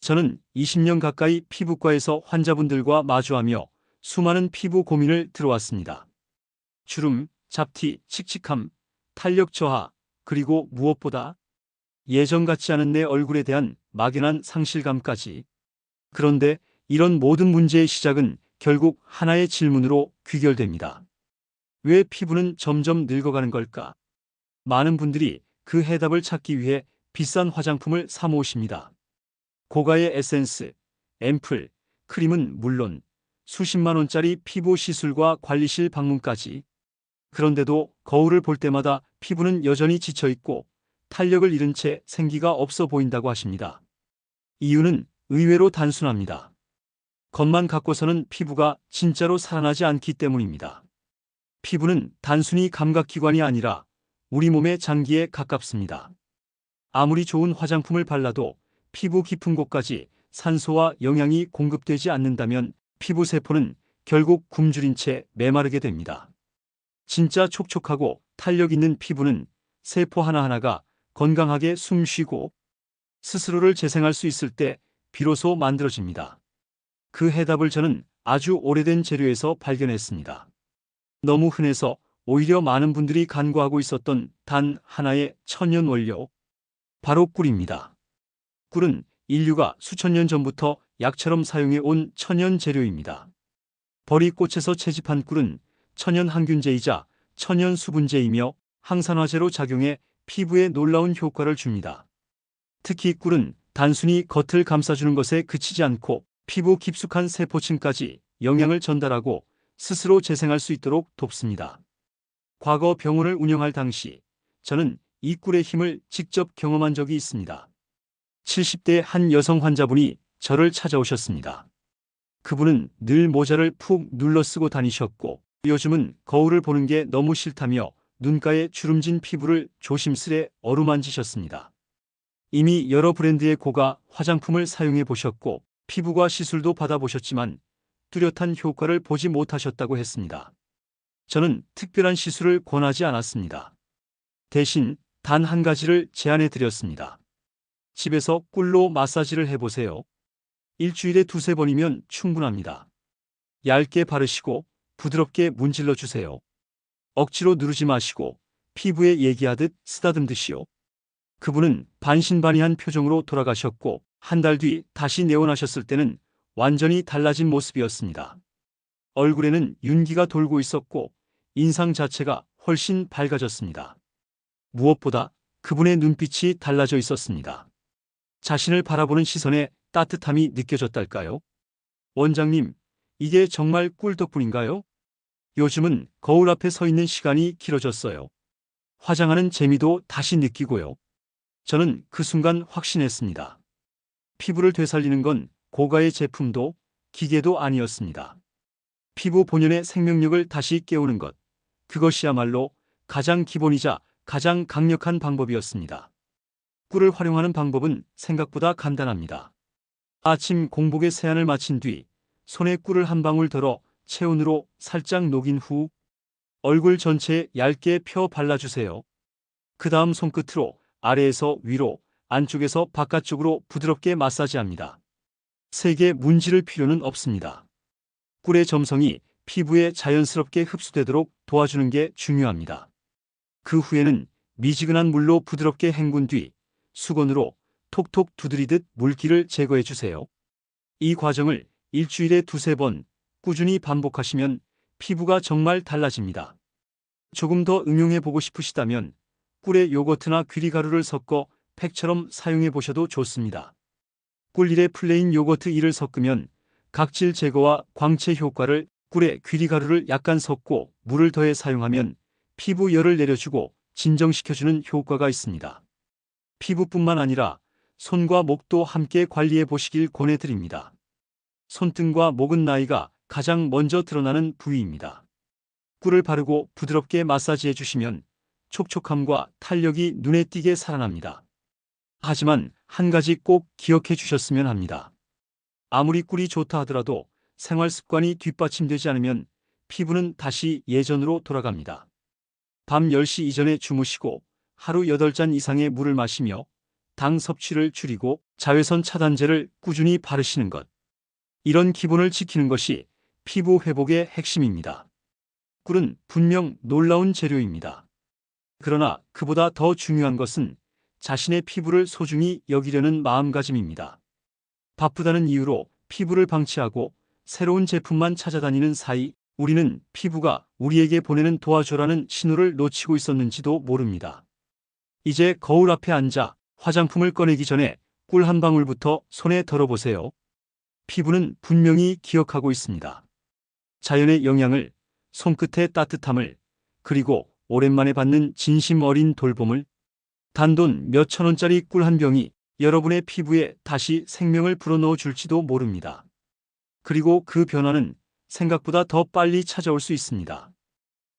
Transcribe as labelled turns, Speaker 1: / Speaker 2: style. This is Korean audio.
Speaker 1: 저는 20년 가까이 피부과에서 환자분들과 마주하며 수많은 피부 고민을 들어왔습니다. 주름, 잡티, 칙칙함, 탄력 저하, 그리고 무엇보다 예전 같지 않은 내 얼굴에 대한 막연한 상실감까지. 그런데 이런 모든 문제의 시작은 결국 하나의 질문으로 귀결됩니다. 왜 피부는 점점 늙어가는 걸까? 많은 분들이 그 해답을 찾기 위해 비싼 화장품을 사 모으십니다. 고가의 에센스, 앰플, 크림은 물론 수십만 원짜리 피부 시술과 관리실 방문까지. 그런데도 거울을 볼 때마다 피부는 여전히 지쳐있고 탄력을 잃은 채 생기가 없어 보인다고 하십니다. 이유는 의외로 단순합니다. 겉만 갖고서는 피부가 진짜로 살아나지 않기 때문입니다. 피부는 단순히 감각기관이 아니라 우리 몸의 장기에 가깝습니다. 아무리 좋은 화장품을 발라도 피부 깊은 곳까지 산소와 영양이 공급되지 않는다면 피부 세포는 결국 굶주린 채 메마르게 됩니다. 진짜 촉촉하고 탄력 있는 피부는 세포 하나하나가 건강하게 숨 쉬고 스스로를 재생할 수 있을 때 비로소 만들어집니다. 그 해답을 저는 아주 오래된 재료에서 발견했습니다. 너무 흔해서 오히려 많은 분들이 간과하고 있었던 단 하나의 천연 원료, 바로 꿀입니다. 꿀은 인류가 수천 년 전부터 약처럼 사용해 온 천연 재료입니다. 버리꽃에서 채집한 꿀은 천연 항균제이자 천연 수분제이며 항산화제로 작용해 피부에 놀라운 효과를 줍니다. 특히 꿀은 단순히 겉을 감싸주는 것에 그치지 않고 피부 깊숙한 세포층까지 영양을 전달하고 스스로 재생할 수 있도록 돕습니다. 과거 병원을 운영할 당시 저는 이 꿀의 힘을 직접 경험한 적이 있습니다. 70대 한 여성 환자분이 저를 찾아오셨습니다. 그분은 늘 모자를 푹 눌러 쓰고 다니셨고 요즘은 거울을 보는 게 너무 싫다며 눈가에 주름진 피부를 조심스레 어루만지셨습니다. 이미 여러 브랜드의 고가 화장품을 사용해 보셨고 피부과 시술도 받아보셨지만 뚜렷한 효과를 보지 못하셨다고 했습니다. 저는 특별한 시술을 권하지 않았습니다. 대신 단 한 가지를 제안해 드렸습니다. 집에서 꿀로 마사지를 해보세요. 일주일에 두세 번이면 충분합니다. 얇게 바르시고 부드럽게 문질러 주세요. 억지로 누르지 마시고 피부에 얘기하듯 쓰다듬듯이요. 그분은 반신반의한 표정으로 돌아가셨고 한 달 뒤 다시 내원하셨을 때는 완전히 달라진 모습이었습니다. 얼굴에는 윤기가 돌고 있었고 인상 자체가 훨씬 밝아졌습니다. 무엇보다 그분의 눈빛이 달라져 있었습니다. 자신을 바라보는 시선에 따뜻함이 느껴졌달까요? 원장님, 이게 정말 꿀 덕분인가요? 요즘은 거울 앞에 서 있는 시간이 길어졌어요. 화장하는 재미도 다시 느끼고요. 저는 그 순간 확신했습니다. 피부를 되살리는 건 고가의 제품도 기계도 아니었습니다. 피부 본연의 생명력을 다시 깨우는 것, 그것이야말로 가장 기본이자 가장 강력한 방법이었습니다. 꿀을 활용하는 방법은 생각보다 간단합니다. 아침 공복에 세안을 마친 뒤 손에 꿀을 한 방울 덜어 체온으로 살짝 녹인 후 얼굴 전체에 얇게 펴 발라주세요. 그 다음 손끝으로 아래에서 위로, 안쪽에서 바깥쪽으로 부드럽게 마사지합니다. 세게 문지를 필요는 없습니다. 꿀의 점성이 피부에 자연스럽게 흡수되도록 도와주는 게 중요합니다. 그 후에는 미지근한 물로 부드럽게 헹군 뒤 수건으로 톡톡 두드리듯 물기를 제거해 주세요. 이 과정을 일주일에 두세 번 꾸준히 반복하시면 피부가 정말 달라집니다. 조금 더 응용해 보고 싶으시다면 꿀에 요거트나 귀리가루를 섞어 팩처럼 사용해 보셔도 좋습니다. 꿀1에 플레인 요거트 2를 섞으면 각질 제거와 광채 효과를, 꿀에 귀리가루를 약간 섞고 물을 더해 사용하면 피부 열을 내려주고 진정시켜주는 효과가 있습니다. 피부뿐만 아니라 손과 목도 함께 관리해 보시길 권해드립니다. 손등과 목은 나이가 가장 먼저 드러나는 부위입니다. 꿀을 바르고 부드럽게 마사지해 주시면 촉촉함과 탄력이 눈에 띄게 살아납니다. 하지만 한 가지 꼭 기억해 주셨으면 합니다. 아무리 꿀이 좋다 하더라도 생활 습관이 뒷받침되지 않으면 피부는 다시 예전으로 돌아갑니다. 밤 10시 이전에 주무시고 하루 8잔 이상의 물을 마시며 당 섭취를 줄이고 자외선 차단제를 꾸준히 바르시는 것. 이런 기본을 지키는 것이 피부 회복의 핵심입니다. 꿀은 분명 놀라운 재료입니다. 그러나 그보다 더 중요한 것은 자신의 피부를 소중히 여기려는 마음가짐입니다. 바쁘다는 이유로 피부를 방치하고 새로운 제품만 찾아다니는 사이 우리는 피부가 우리에게 보내는 도와줘라는 신호를 놓치고 있었는지도 모릅니다. 이제 거울 앞에 앉아 화장품을 꺼내기 전에 꿀 한 방울부터 손에 덜어보세요. 피부는 분명히 기억하고 있습니다. 자연의 영양을, 손끝의 따뜻함을, 그리고 오랜만에 받는 진심 어린 돌봄을. 단돈 몇천 원짜리 꿀 한 병이 여러분의 피부에 다시 생명을 불어넣어 줄지도 모릅니다. 그리고 그 변화는 생각보다 더 빨리 찾아올 수 있습니다.